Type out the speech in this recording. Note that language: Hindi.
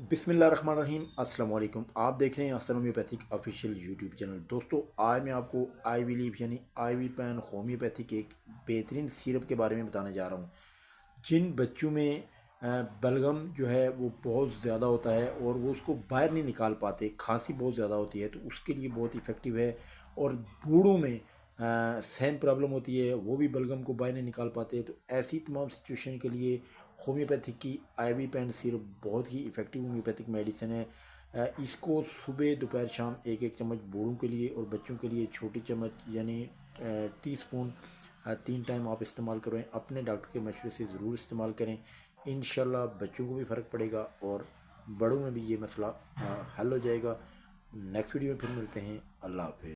बिस्मिल्लाहिर्रहमानिर्रहीम अस्सलाम वालेकुम। आप देख रहे हैं असर होम्योपैथिक ऑफिशियल यूट्यूब चैनल। दोस्तों, आज मैं आपको आई विलीव यानी आईवी पैन होम्योपैथिक एक बेहतरीन सिरप के बारे में बताने जा रहा हूँ। जिन बच्चों में बलगम जो है वो बहुत ज़्यादा होता है और वो उसको बाहर नहीं निकाल पाते, खांसी बहुत ज़्यादा होती है, तो उसके लिए बहुत इफ़ेक्टिव है। और बूढ़ों में सेम प्रॉब्लम होती है, वो भी बलगम को बाहर नहीं निकाल पाते, तो ऐसी तमाम सिचुएशन के लिए होम्योपैथिक की आईवी पेन सिरप बहुत ही इफ़ेक्टिव होम्योपैथिक मेडिसिन है। इसको सुबह दोपहर शाम एक एक चम्मच बूढ़ों के लिए और बच्चों के लिए छोटी चम्मच यानी टीस्पून 3 टाइम आप इस्तेमाल करें। अपने डॉक्टर के मशवरे से ज़रूर इस्तेमाल करें। इंशाल्लाह बच्चों को भी फ़र्क पड़ेगा और बड़ों में भी ये मसला हल हो जाएगा। नेक्स्ट वीडियो में फिर मिलते हैं। अल्लाह हाफ़िज़।